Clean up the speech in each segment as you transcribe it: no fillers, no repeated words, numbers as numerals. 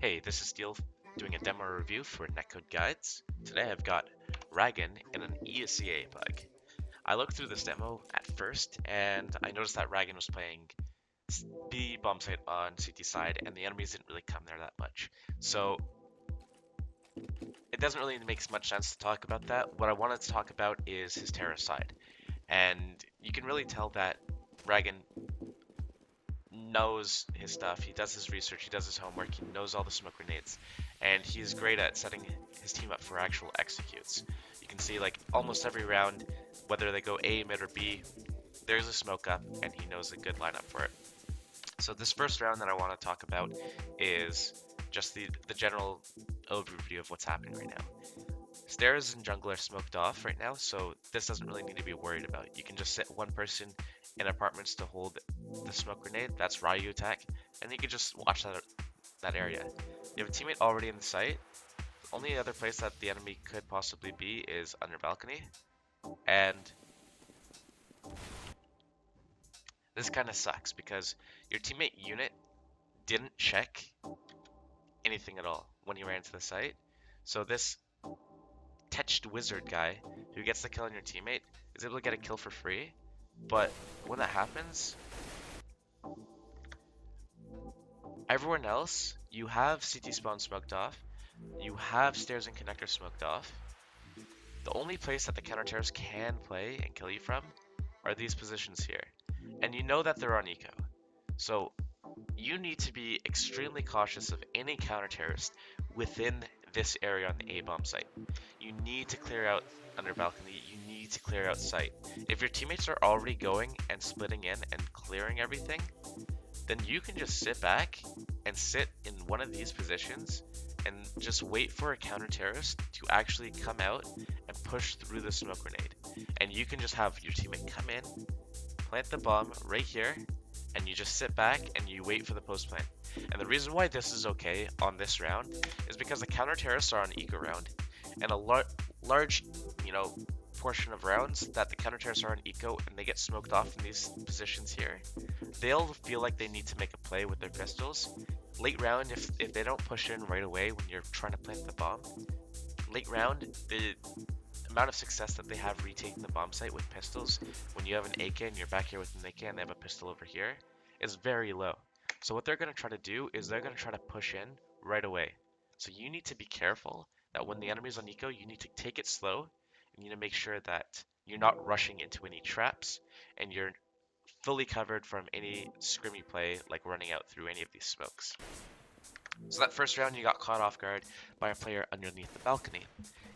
Hey, this is Steel doing a demo review for NetcodeGuides. Today I've got Ragan in an ESCA bug. I looked through this demo at first and I noticed that Ragan was playing B bombsite on CT side and the enemies didn't really come there that much. So it doesn't really make much sense to talk about that. What I wanted to talk about is his terrorist side. And you can really tell that Ragan knows his stuff. He does his research. He does his homework. He knows all the smoke grenades, and he's great at setting his team up for actual executes. You can see like almost every round, whether they go A, mid, or B, there's a smoke up, and he knows a good lineup for it. So this first round that I want to talk about is just the general overview of what's happening right now. Stairs and jungle are smoked off right now, so this doesn't really need to be worried about. You can just sit one person in apartments to hold the smoke grenade. That's Ryu attack, and you can just watch that area. You have a teammate already in the site. The only other place that the enemy could possibly be is under balcony, and this kind of sucks because your teammate unit didn't check anything at all when he ran to the site. So this Tetched wizard guy who gets the kill on your teammate is able to get a kill for free, but when that happens, everyone else, you have CT spawn smoked off, you have stairs and connector smoked off. The only place that the counter terrorists can play and kill you from are these positions here, and you know that they're on eco, so you need to be extremely cautious of any counter terrorist within this area on the A bomb site. You need to clear out under balcony, you need to clear out site. If your teammates are already going and splitting in and clearing everything, then you can just sit back and sit in one of these positions and just wait for a counter terrorist to actually come out and push through the smoke grenade. And you can just have your teammate come in, plant the bomb right here, and you just sit back and you wait for the post plant. And the reason why this is okay on this round is because the counter terrorists are on eco round, and a large, portion of rounds that the counter terrorists are on eco and they get smoked off in these positions here, they'll feel like they need to make a play with their pistols. Late round, if they don't push in right away when you're trying to plant the bomb, late round, the amount of success that they have retaking the bomb site with pistols when you have an AK and you're back here with an AK and they have a pistol over here is very low. So what they're going to try to do is they're going to try to push in right away. So you need to be careful that when the enemy's on eco, you need to take it slow. You need to make sure that you're not rushing into any traps and you're fully covered from any scrimmy play like running out through any of these smokes. So that first round you got caught off guard by a player underneath the balcony.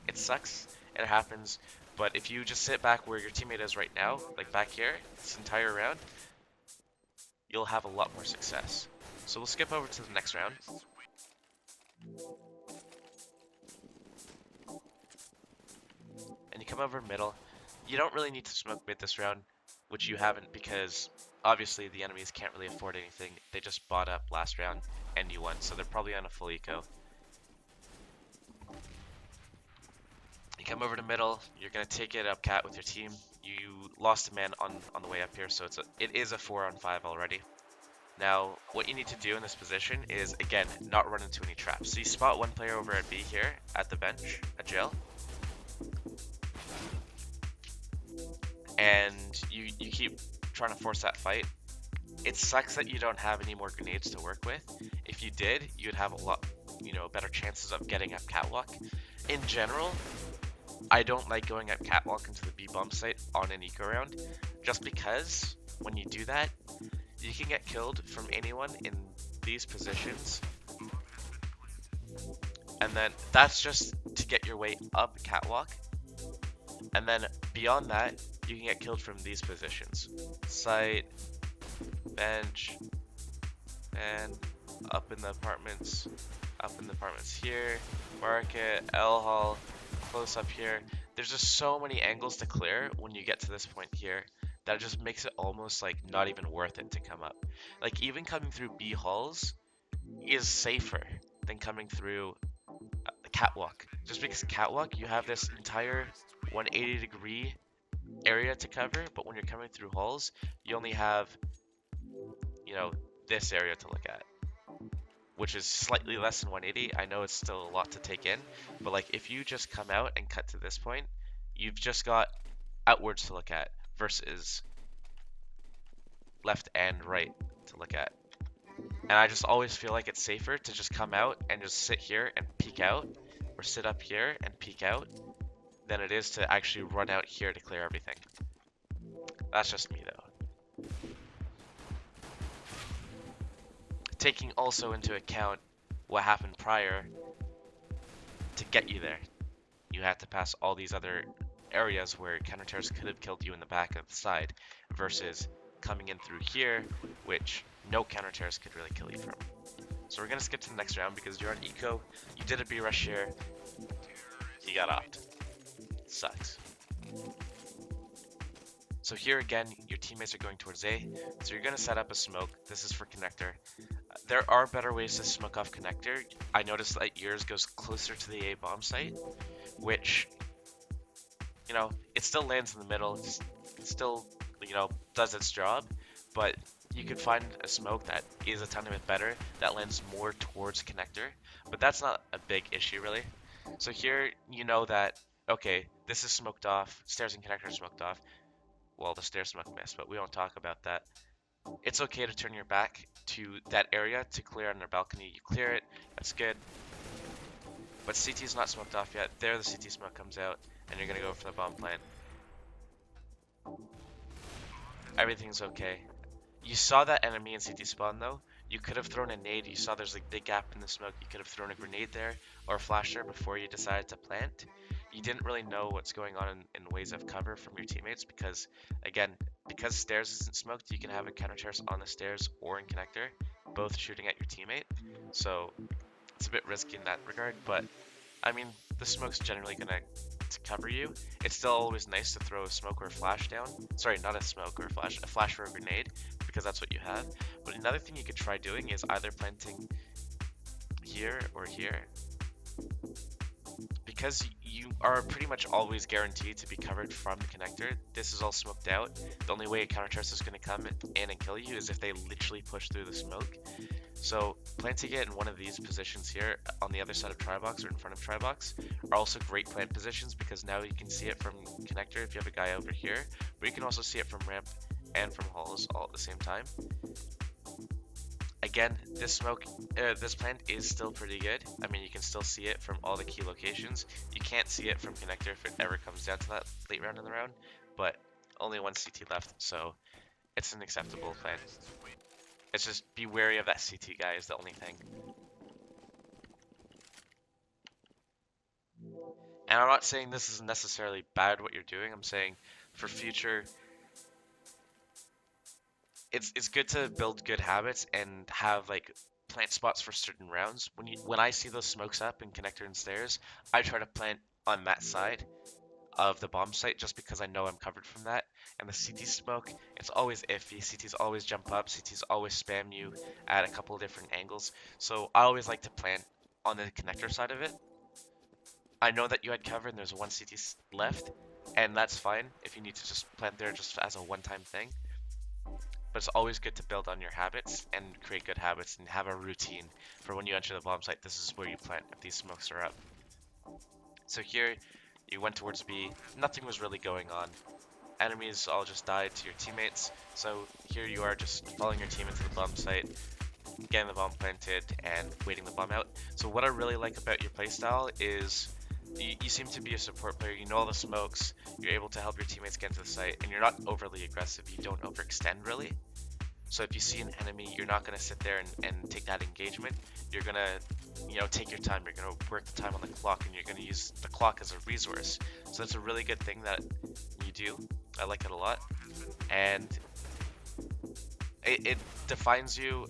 It sucks, it happens, but if you just sit back where your teammate is right now, like back here, this entire round, you'll have a lot more success. So we'll skip over to the next round. And you come over middle. You don't really need to smoke mid this round, which you haven't because obviously the enemies can't really afford anything. They just bought up last round and you won, so they're probably on a full eco. You come over to middle, you're going to take it up cat with your team. You lost a man on the way up here, so it is a 4-on-5 already. Now, what you need to do in this position is, again, not run into any traps. So you spot one player over at B here, at the bench, at jail. And you keep trying to force that fight. It sucks that you don't have any more grenades to work with. If you did, you'd have a lot, better chances of getting up catwalk. In general, I don't like going up catwalk into the B bomb site on an eco round, just because when you do that, you can get killed from anyone in these positions. And then that's just to get your way up catwalk. And then beyond that, you can get killed from these positions. Site, bench, and up in the apartments here, market, L hall, close up here. There's just so many angles to clear when you get to this point here that it just makes it almost like not even worth it to come up. Like even coming through B halls is safer than coming through the catwalk. Just because catwalk, you have this entire 180-degree area to cover, but when you're coming through halls, you only have, this area to look at. which is slightly less than 180. I know it's still a lot to take in, but like if you just come out and cut to this point, you've just got outwards to look at versus left and right to look at. And I just always feel like it's safer to just come out and just sit here and peek out, or sit up here and peek out, than it is to actually run out here to clear everything. That's just me though. Taking also into account what happened prior to get you there. You had to pass all these other areas where counter-terrorists could have killed you in the back of the side, versus coming in through here, which no counter-terrorist could really kill you from. So we're gonna skip to the next round because you're on eco, you did a B rush here, you got opt. Sucks. So here again, your teammates are going towards A, so you're gonna set up a smoke. This is for connector. There are better ways to smoke off connector. I noticed that yours goes closer to the A bomb site, which, you know, it still lands in the middle, it still, you know, does its job, but you could find a smoke that is a ton of it better, that lands more towards connector, but that's not a big issue really. So here, you know that, okay, this is smoked off, stairs and connector are smoked off. Well, the stairs smoke missed, but we won't talk about that. It's okay to turn your back to that area to clear on their balcony. You clear it, that's good. But CT is not smoked off yet. There the CT smoke comes out, and you're gonna go for the bomb plant. Everything's okay. You saw that enemy in CT spawn though. You could have thrown a nade. You saw there's a big gap in the smoke. You could have thrown a grenade there or a flash there before you decided to plant. You didn't really know what's going on in ways of cover from your teammates because, again, because stairs isn't smoked, you can have a counter terrorist on the stairs or in connector, both shooting at your teammate. So it's a bit risky in that regard, but I mean, the smoke's generally gonna cover you. It's still always nice to throw a smoke or a flash down. Sorry, not a smoke or a flash or a grenade, because that's what you have. But another thing you could try doing is either planting here or here. Because you are pretty much always guaranteed to be covered from the connector, this is all smoked out. The only way a counter terrorist is going to come in and kill you is if they literally push through the smoke. So planting it in one of these positions here on the other side of Tribox or in front of Tribox are also great plant positions because now you can see it from connector if you have a guy over here, but you can also see it from ramp and from halls all at the same time. Again, this plant is still pretty good. I mean, you can still see it from all the key locations. You can't see it from connector if it ever comes down to that late round in the round, but only one CT left, so it's an acceptable plant. It's just be wary of that CT guy is the only thing. And I'm not saying this is necessarily bad what you're doing. I'm saying for future, it's good to build good habits and have like plant spots for certain rounds. When I see those smokes up in connector and stairs, I try to plant on that side of the bomb site just because I know I'm covered from that. And the CT smoke, it's always iffy. CTs always jump up, CTs always spam you at a couple of different angles. So I always like to plant on the connector side of it. I know that you had cover and there's one CT left, and that's fine if you need to just plant there just as a one-time thing. But it's always good to build on your habits and create good habits and have a routine for when you enter the bomb site. This is where you plant if these smokes are up. So here, you went towards B. Nothing was really going on. Enemies all just died to your teammates. So here you are just following your team into the bomb site, getting the bomb planted, and waiting the bomb out. So what I really like about your playstyle is you seem to be a support player. You know all the smokes. You're able to help your teammates get into the site, and you're not overly aggressive. You don't overextend really. So if you see an enemy, you're not going to sit there and take that engagement. You're going to, you know, take your time. You're going to work the time on the clock, and you're going to use the clock as a resource. So that's a really good thing that you do. I like it a lot. And it defines you,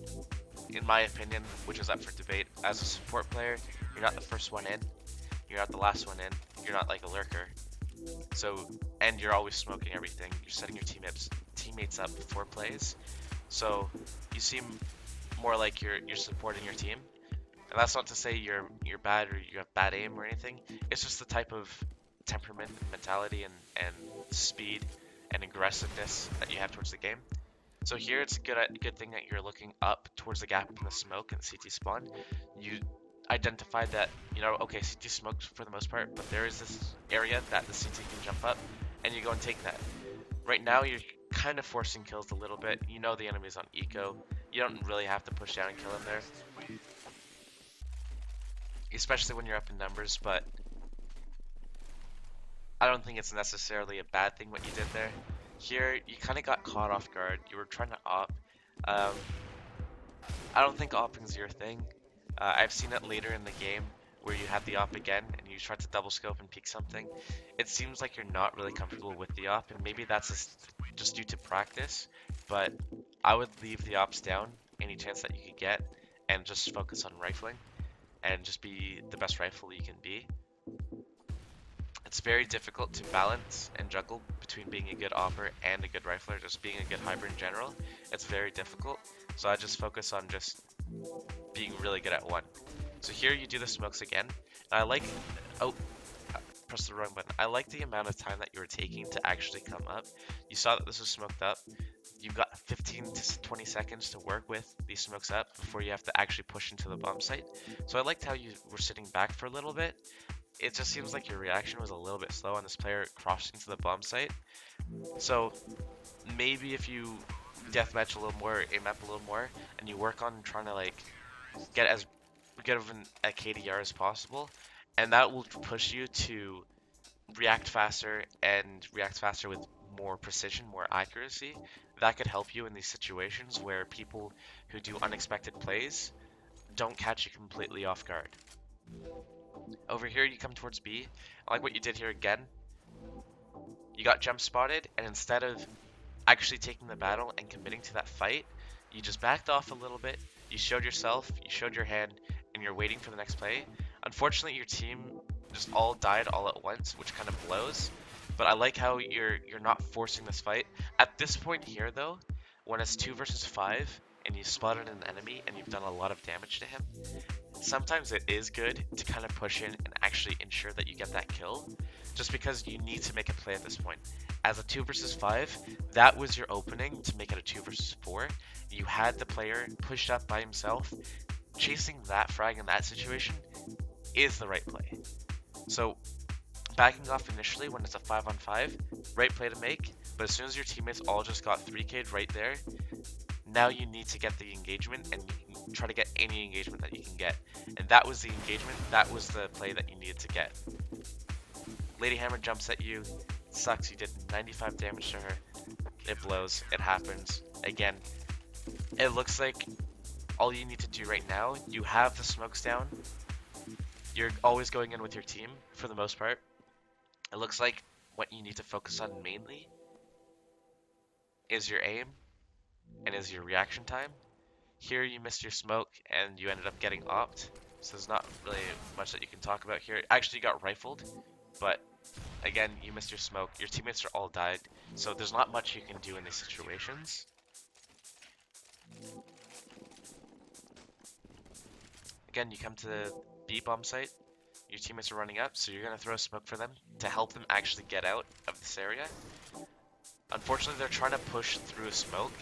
in my opinion, which is up for debate. As a support player, you're not the first one in. You're not the last one in. You're not like a lurker. So, and you're always smoking everything. You're setting your teammates up before plays. So you seem more like you're supporting your team. And that's not to say you're bad or you have bad aim or anything. It's just the type of temperament and mentality and speed and aggressiveness that you have towards the game. So here it's a good thing that you're looking up towards the gap in the smoke and CT spawn. You identify that, okay, CT smoked for the most part, but there is this area that the CT can jump up, and you go and take that. Right now you're kind of forcing kills a little bit. You know the enemy's on eco. You don't really have to push down and kill him there, especially when you're up in numbers, but I don't think it's necessarily a bad thing what you did there. Here, you kind of got caught off guard. You were trying to op. Um, I don't think opping's your thing. I've seen it later in the game where you have the op again and you try to double scope and peek something. It seems like you're not really comfortable with the op, and maybe that's just due to practice, but I would leave the ops down any chance that you could get and just focus on rifling and just be the best rifle you can be. It's very difficult to balance and juggle between being a good opper and a good rifler, just being a good hybrid in general. It's very difficult, so I just focus on just being really good at one. So here you do the smokes again, and I like, oh, press the wrong button. I like the amount of time that you were taking to actually come up. You saw that this was smoked up. You've got 15 to 20 seconds to work with these smokes up before you have to actually push into the bomb site. So I liked how you were sitting back for a little bit. It just seems like your reaction was a little bit slow on this player crossing to the bomb site. So maybe if you deathmatch a little more, aim up a little more, and you work on trying to like get as good of a KDR as possible, and that will push you to react faster and react faster with more precision, more accuracy. That could help you in these situations where people who do unexpected plays don't catch you completely off guard. Over here, you come towards B. I like what you did here again. You got jump spotted, and instead of actually taking the battle and committing to that fight, you just backed off a little bit. You showed yourself, you showed your hand, and you're waiting for the next play. Unfortunately, your team just all died all at once, which kind of blows. But I like how you're not forcing this fight. At this point here, though, when it's 2 versus 5, and you spotted an enemy and you've done a lot of damage to him, sometimes it is good to kind of push in and actually ensure that you get that kill, just because you need to make a play at this point. As a 2 versus 5, that was your opening to make it a 2 versus 4. You had the player pushed up by himself. Chasing that frag in that situation is the right play. So backing off initially when it's a 5-on-5, right play to make, but as soon as your teammates all just got 3K'd right there, now you need to get the engagement, and you can try to get any engagement that you can get. And that was the engagement, that was the play that you needed to get. Lady Hammer jumps at you, sucks, you did 95 damage to her. It blows, it happens. Again, it looks like all you need to do right now, you have the smokes down. You're always going in with your team for the most part. It looks like what you need to focus on mainly is your aim and is your reaction time. Here you missed your smoke and you ended up getting opt, so there's not really much that you can talk about here. Actually, you got rifled, but again, you missed your smoke. Your teammates are all died, so there's not much you can do in these situations. Again, you come to the B bomb site. Your teammates are running up, so you're going to throw a smoke for them to help them actually get out of this area. Unfortunately, they're trying to push through a smoke,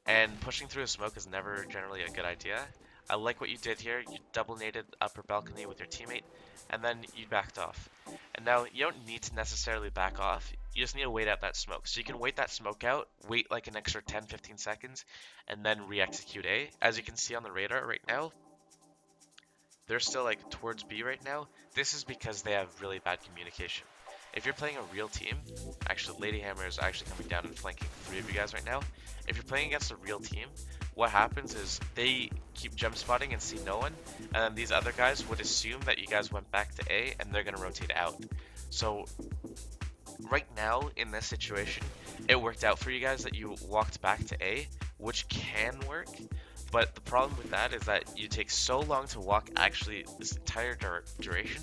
and pushing through a smoke is never generally a good idea. I like what you did here. You double naded upper balcony with your teammate, and then you backed off. And now you don't need to necessarily back off. You just need to wait out that smoke. So you can wait that smoke out, wait like an extra 10-15 seconds, and then re-execute A. As you can see on the radar right now, they're still like towards B right now. This is because they have really bad communication. If you're playing a real team, actually Lady Hammer is actually coming down and flanking 3 of you guys right now. If you're playing against a real team, what happens is they keep jump spotting and see no one, and then these other guys would assume that you guys went back to A and they're going to rotate out. So right now in this situation, it worked out for you guys that you walked back to A, which can work. But the problem with that is that you take so long to walk actually this entire duration.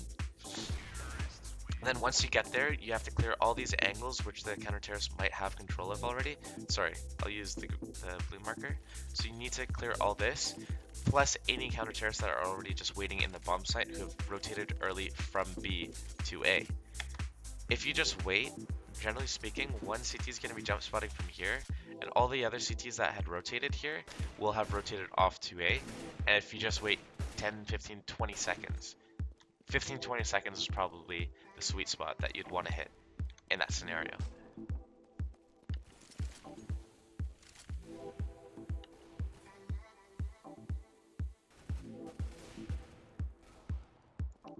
And then once you get there, you have to clear all these angles, which the counter-terrorists might have control of already. Sorry, I'll use the blue marker. So you need to clear all this, plus any counter-terrorists that are already just waiting in the bomb site who have rotated early from B to A. If you just wait, generally speaking, one CT is going to be jump spotting from here, and all the other CTs that had rotated here will have rotated off to A. And if you just wait 10, 15, 20 seconds, 15, 20 seconds is probably the sweet spot that you'd want to hit in that scenario.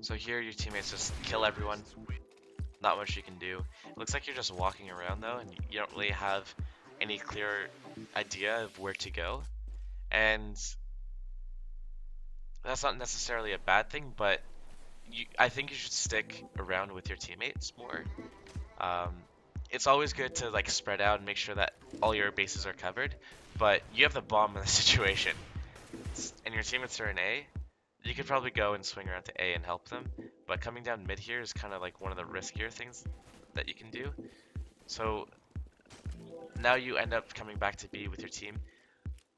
So here your teammates just kill everyone. Not much you can do. It looks like you're just walking around though, and you don't really have any clear idea of where to go. And that's not necessarily a bad thing, but I think you should stick around with your teammates more. It's always good to like spread out and make sure that all your bases are covered, but you have the bomb in the situation, and your teammates are in A. You could probably go and swing around to A and help them, but coming down mid here is kind of like one of the riskier things that you can do. So now you end up coming back to B with your team.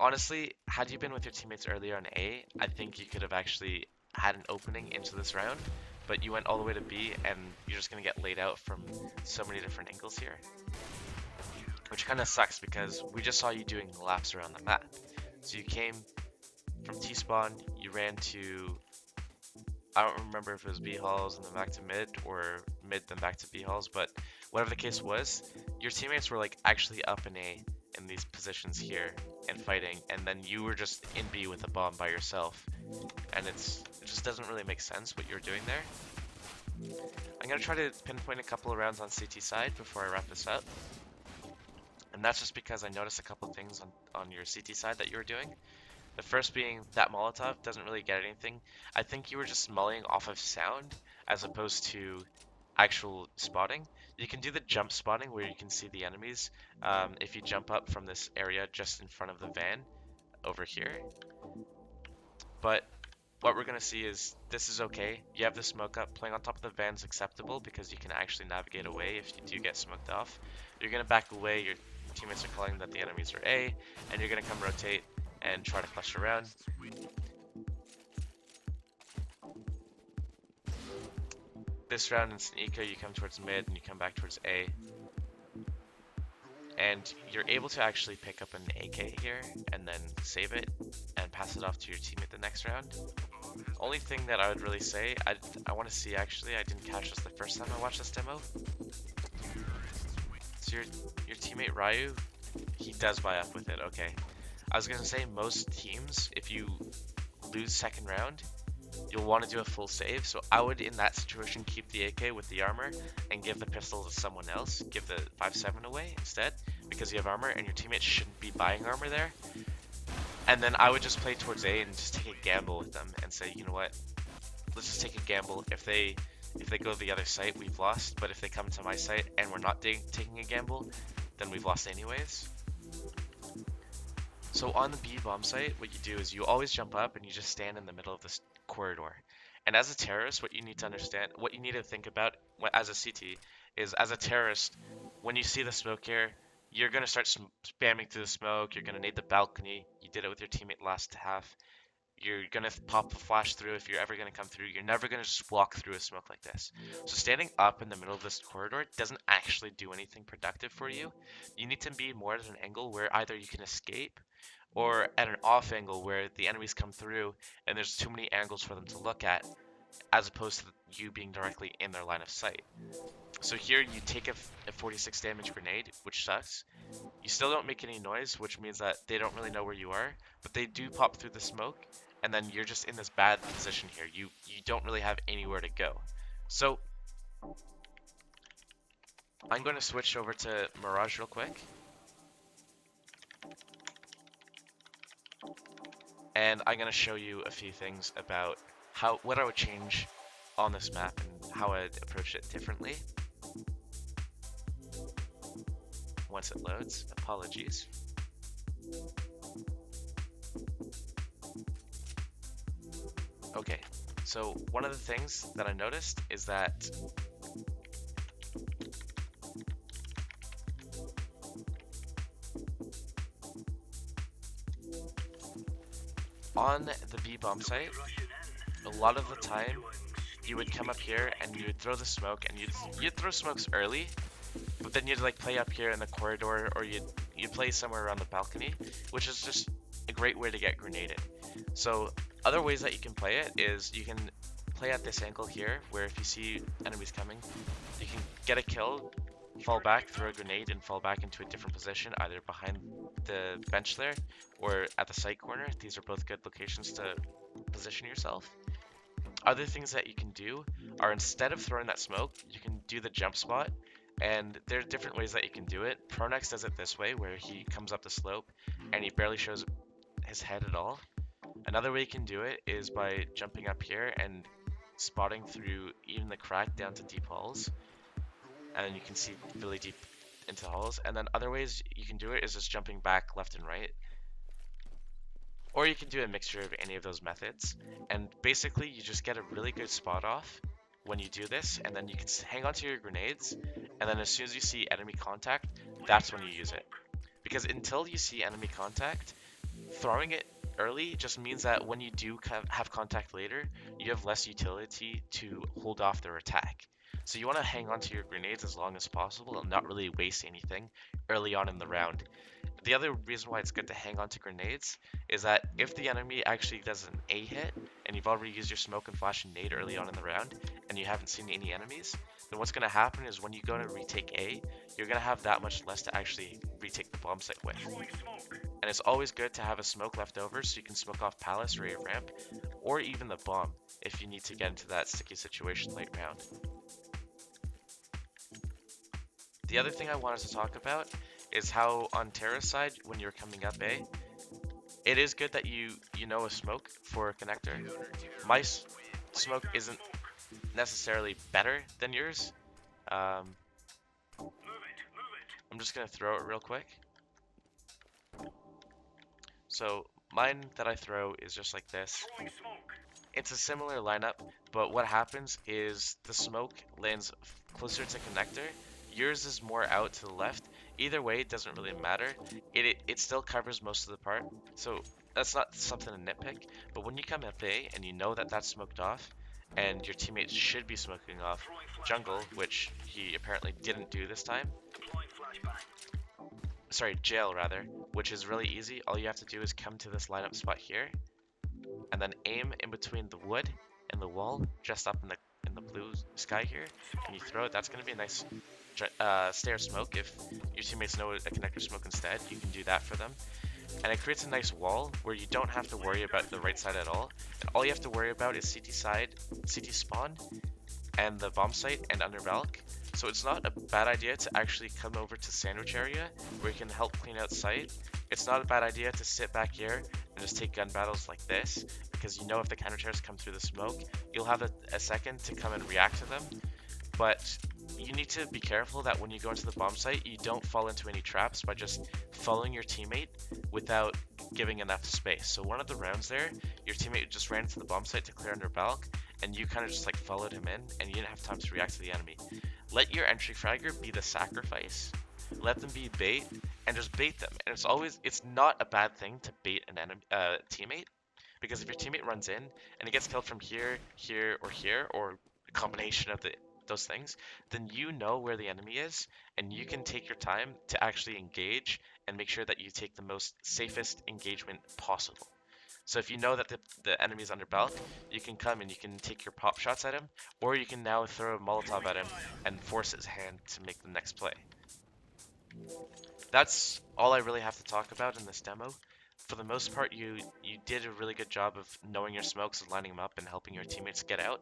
Honestly, had you been with your teammates earlier on A, I think you could have actually had an opening into this round, but you went all the way to B and you're just going to get laid out from so many different angles here. Which kind of sucks because we just saw you doing laps around the map. So you came from T-spawn, you ran to, I don't remember if it was B halls and then back to mid, or mid then back to B halls, but whatever the case was, your teammates were like actually up in A in these positions here and fighting, and then you were just in B with a bomb by yourself, and it just doesn't really make sense what you're doing there. I'm going to try to pinpoint a couple of rounds on CT side before I wrap this up, and that's just because I noticed a couple of things on your CT side that you were doing. The first being that Molotov doesn't really get anything. I think you were just mulling off of sound as opposed to actual spotting. You can do the jump spotting where you can see the enemies if you jump up from this area just in front of the van over here. But what we're going to see is this is okay. You have the smoke up. Playing on top of the van is acceptable because you can actually navigate away if you do get smoked off. You're going to back away. Your teammates are calling that the enemies are A, and you're going to come rotate and try to cluster around. This round in Sneaker, you come towards mid and you come back towards A. And you're able to actually pick up an AK here and then save it and pass it off to your teammate the next round. Only thing that I would really say, I want to see actually, I didn't catch this the first time I watched this demo. So your teammate Ryu, he does buy up with it, okay. I was going to say most teams, if you lose second round, you'll want to do a full save. So I would, in that situation, keep the AK with the armor and give the pistol to someone else. Give the 5.7 away instead because you have armor and your teammates shouldn't be buying armor there. And then I would just play towards A and just take a gamble with them and say, you know what, let's just take a gamble. If they go to the other site, we've lost. But if they come to my site and we're not taking a gamble, then we've lost anyways. So on the B bomb site, what you do is you always jump up and you just stand in the middle of this corridor. And as a terrorist, what you need to understand, what you need to think about as a CT is, as a terrorist, when you see the smoke here, you're going to start spamming through the smoke. You're going to nade the balcony. You did it with your teammate last half. You're going to pop a flash through if you're ever going to come through. You're never going to just walk through a smoke like this. So standing up in the middle of this corridor doesn't actually do anything productive for you. You need to be more at an angle where either you can escape or at an off angle where the enemies come through and there's too many angles for them to look at, as opposed to you being directly in their line of sight. So here you take a 46 damage grenade, which sucks. You still don't make any noise, which means that they don't really know where you are, but they do pop through the smoke, and then you're just in this bad position here. You don't really have anywhere to go. So I'm going to switch over to Mirage real quick. And I'm going to show you a few things about what I would change on this map and how I'd approach it differently. Once it loads, apologies. Okay, so one of the things that I noticed is that on the B bomb site, a lot of the time you would come up here and you would throw the smoke, and you'd throw smokes early, but then you'd like play up here in the corridor, or you'd you play somewhere around the balcony, which is just a great way to get grenaded. So other ways that you can play it is you can play at this angle here, where if you see enemies coming, you can get a kill, fall back, throw a grenade, and fall back into a different position, either behind the bench there or at the side corner. These are both good locations to position yourself. Other things that you can do are, instead of throwing that smoke, you can do the jump spot, and there are different ways that you can do it. Pronex does it this way, where he comes up the slope and he barely shows his head at all. Another way you can do it is by jumping up here and spotting through even the crack down to deep halls, and then you can see really deep into halls. And then other ways you can do it is just jumping back left and right, or you can do a mixture of any of those methods. And basically you just get a really good spot off when you do this, and then you can hang on to your grenades, and then as soon as you see enemy contact, that's when you use it. Because until you see enemy contact, throwing it early just means that when you do have contact later, you have less utility to hold off their attack. So you want to hang on to your grenades as long as possible and not really waste anything early on in the round. The other reason why it's good to hang on to grenades is that if the enemy actually does an A hit, and you've already used your smoke and flash and nade early on in the round, and you haven't seen any enemies, then what's going to happen is when you go to retake A, you're going to have that much less to actually retake the bomb site with. And it's always good to have a smoke left over so you can smoke off Palace or your ramp, or even the bomb if you need to get into that sticky situation late round. The other thing I wanted to talk about is how on Terra's side, when you're coming up A, it is good that you know a smoke for a connector. My smoke isn't necessarily better than yours. I'm just going to throw it real quick. So mine that I throw is just like this. It's a similar lineup, but what happens is the smoke lands closer to connector. Yours is more out to the left. Either way, it doesn't really matter. It still covers most of the part, so that's not something to nitpick. But when you come up A and you know that that's smoked off, and your teammates should be smoking off jungle, which he apparently didn't do this time. Sorry, jail rather, which is really easy. All you have to do is come to this lineup spot here, and then aim in between the wood and the wall, just up in the blue sky here, and you throw it. That's going to be a nice stair smoke. If your teammates know a connector smoke instead, you can do that for them. And it creates a nice wall where you don't have to worry about the right side at all. And all you have to worry about is CT side, CT spawn, and the bomb site and under Valk. So it's not a bad idea to actually come over to sandwich area where you can help clean out site. It's not a bad idea to sit back here and just take gun battles like this, because you know if the counter terrorists come through the smoke, you'll have a second to come and react to them. But you need to be careful that when you go into the bomb site, you don't fall into any traps by just following your teammate without giving enough space. So one of the rounds there, your teammate just ran into the bomb site to clear under Valk, and you kind of just like followed him in, and you didn't have time to react to the enemy. Let your entry fragger be the sacrifice. Let them be bait, and just bait them. And it's not a bad thing to bait an enemy teammate, because if your teammate runs in and he gets killed from here, or a combination of those things, then you know where the enemy is, and you can take your time to actually engage and make sure that you take the most safest engagement possible. So if you know that the enemy is under Balk, you can come and you can take your pop shots at him, or you can now throw a Molotov at him and force his hand to make the next play. That's all I really have to talk about in this demo. For the most part, you did a really good job of knowing your smokes and lining them up and helping your teammates get out.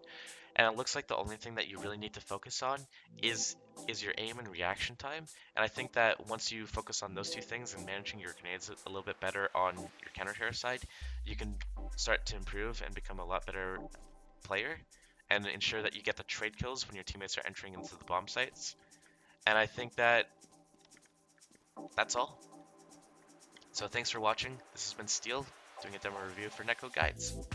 And it looks like the only thing that you really need to focus on is your aim and reaction time. And I think that once you focus on those two things and managing your grenades a little bit better on your counter terror side, you can start to improve and become a lot better player and ensure that you get the trade kills when your teammates are entering into the bomb sites. And I think that that's all. So thanks for watching. This has been Steel doing a demo review for NetcodeGuides.